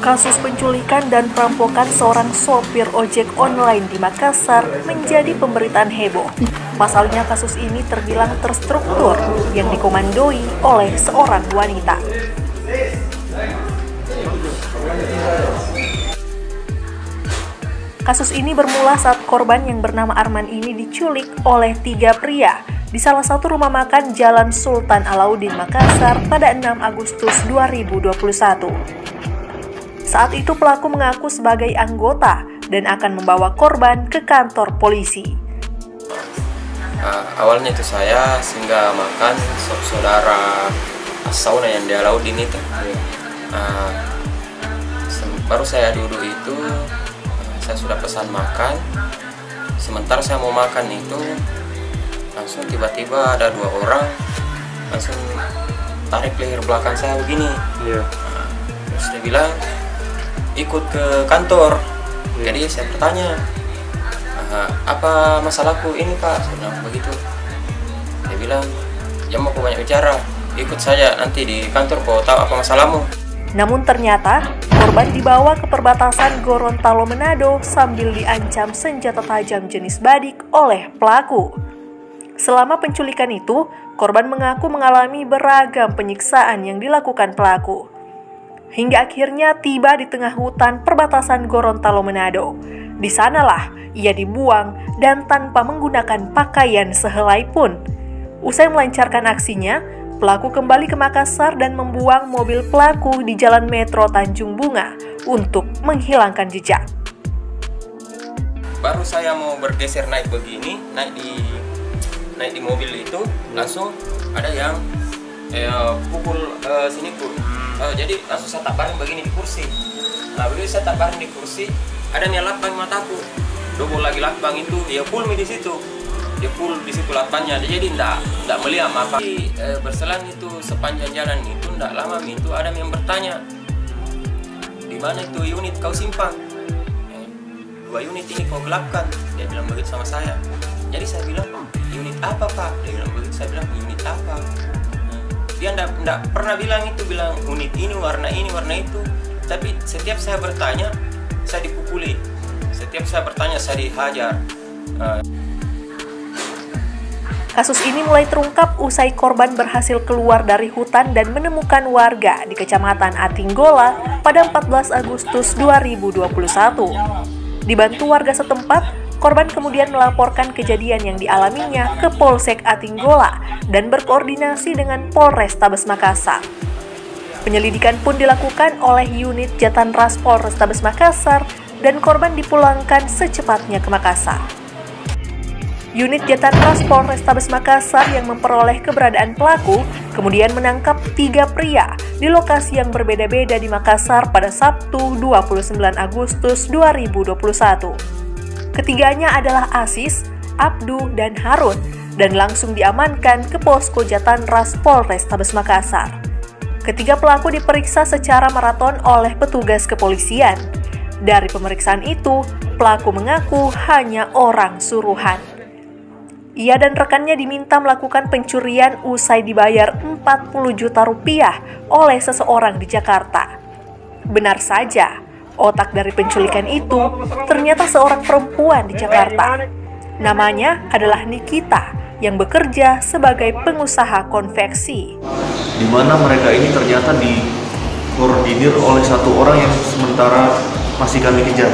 Kasus penculikan dan perampokan seorang sopir ojek online di Makassar menjadi pemberitaan heboh. Pasalnya kasus ini terbilang terstruktur yang dikomandoi oleh seorang wanita. Kasus ini bermula saat korban yang bernama Arman ini diculik oleh 3 pria di salah satu rumah makan Jalan Sultan Alauddin Makassar pada 6 Agustus 2021. Saat itu pelaku mengaku sebagai anggota dan akan membawa korban ke kantor polisi. Awalnya itu saya singgah makan saudara sauna yang di Alauddin itu. Baru saya duduk itu, saya sudah pesan makan. Sementara saya mau makan itu, langsung tiba-tiba ada 2 orang langsung tarik leher belakang saya begini. Terus dia bilang ikut ke kantor. Jadi saya bertanya, apa masalahku ini Pak? Saya bilang begitu. Dia bilang, jangan mau banyak bicara, ikut saja, nanti di kantor kau tahu apa masalahmu. Namun ternyata korban dibawa ke perbatasan Gorontalo Manado sambil diancam senjata tajam jenis badik oleh pelaku. Selama penculikan itu, korban mengaku mengalami beragam penyiksaan yang dilakukan pelaku. Hingga akhirnya tiba di tengah hutan perbatasan Gorontalo Manado. Di sanalah ia dibuang dan tanpa menggunakan pakaian sehelai pun. Usai melancarkan aksinya, pelaku kembali ke Makassar dan membuang mobil pelaku di Jalan Metro Tanjung Bunga untuk menghilangkan jejak. Baru saya mau bergeser naik begini, naik di mobil itu, langsung ada yang pukul sini pun. Jadi langsung saya taparin begini di kursi. Nah begitu saya taparin di kursi, ada nih lakbang mataku. Double lagi lakbang itu, dia pull di situ. Dia pull di situ lakbangnya. Jadi enggak melihat apa. Berselang itu sepanjang jalan itu enggak lama itu ada yang bertanya, di mana itu unit kau simpan? 2 unit ini kau gelapkan. Dia bilang begitu sama saya. Jadi saya bilang, unit apa Pak? Dia bilang begitu. Saya bilang unit apa? Dia enggak pernah bilang unit ini, warna itu. Tapi setiap saya bertanya, saya dipukuli. Setiap saya bertanya, saya dihajar. Kasus ini mulai terungkap usai korban berhasil keluar dari hutan dan menemukan warga di Kecamatan Atinggola pada 14 Agustus 2021. Dibantu warga setempat, korban kemudian melaporkan kejadian yang dialaminya ke Polsek Atinggola dan berkoordinasi dengan Polrestabes Makassar. Penyelidikan pun dilakukan oleh unit Jatanras Polrestabes Makassar dan korban dipulangkan secepatnya ke Makassar. Unit Jatanras Polrestabes Makassar yang memperoleh keberadaan pelaku kemudian menangkap 3 pria di lokasi yang berbeda-beda di Makassar pada Sabtu 29 Agustus 2021. Ketiganya adalah Asis, Abdu, dan Harun, dan langsung diamankan ke posko Jatanras Polrestabes Makassar. Ketiga pelaku diperiksa secara maraton oleh petugas kepolisian. Dari pemeriksaan itu, pelaku mengaku hanya orang suruhan. Ia dan rekannya diminta melakukan pencurian usai dibayar 40 juta rupiah oleh seseorang di Jakarta. Benar saja, otak dari penculikan itu ternyata seorang perempuan di Jakarta. Namanya adalah Nikita yang bekerja sebagai pengusaha konveksi. Di mana mereka ini ternyata dikoordinir oleh satu orang yang sementara masih kami kejar.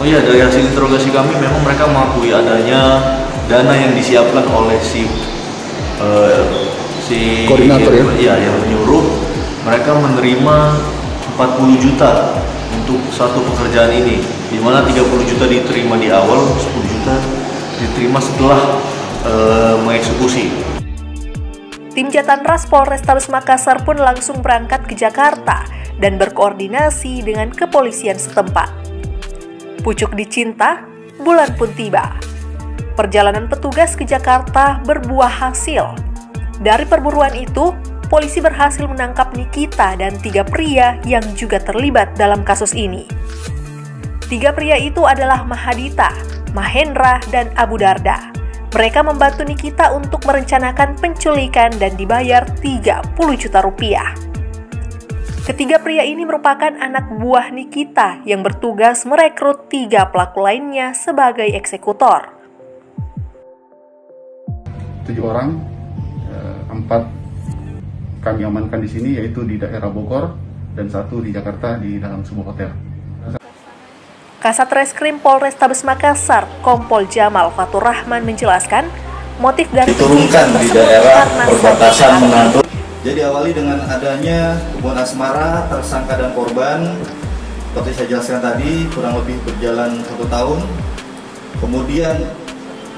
Oh iya, dari hasil interogasi kami memang mereka mengakui adanya dana yang disiapkan oleh si koordinator yang menyuruh mereka menerima 40 juta untuk satu pekerjaan ini, di mana 30 juta diterima di awal, 10 juta diterima setelah mengeksekusi. Tim Jatanras Polrestabes Makassar pun langsung berangkat ke Jakarta dan berkoordinasi dengan kepolisian setempat. Pucuk dicinta, bulan pun tiba. Perjalanan petugas ke Jakarta berbuah hasil. Dari perburuan itu, polisi berhasil menangkap Nikita dan 3 pria yang juga terlibat dalam kasus ini. 3 pria itu adalah Mahadita, Mahendra, dan Abu Darda. Mereka membantu Nikita untuk merencanakan penculikan dan dibayar 30 juta rupiah. Ketiga pria ini merupakan anak buah Nikita yang bertugas merekrut 3 pelaku lainnya sebagai eksekutor. 7 orang, 4 kami amankan di sini, yaitu di daerah Bogor dan 1 di Jakarta di dalam sebuah hotel. Kasat Reskrim Polrestabes Makassar, Kompol Jamal Fatur Rahman menjelaskan, motif dari diturunkan di daerah perbatasan Manado. Jadi awali dengan adanya hubungan asmara tersangka dan korban, seperti saya jelaskan tadi, kurang lebih berjalan 1 tahun. Kemudian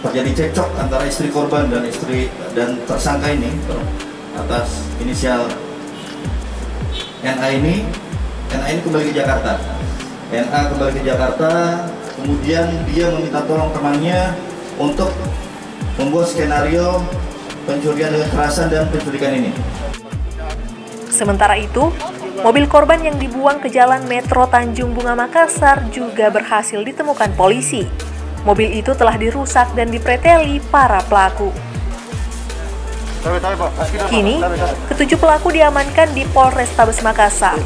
terjadi cekcok antara istri korban dan tersangka ini atas inisial NA ini kembali ke Jakarta. NA kembali ke Jakarta, kemudian dia meminta tolong temannya untuk membuat skenario pencurian dengan kekerasan dan penculikan ini. Sementara itu, mobil korban yang dibuang ke Jalan Metro Tanjung Bunga Makassar juga berhasil ditemukan polisi. Mobil itu telah dirusak dan dipreteli para pelaku. Kini, ke-7 pelaku diamankan di Polrestabes Makassar.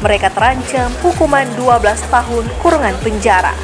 Mereka terancam hukuman 12 tahun kurungan penjara.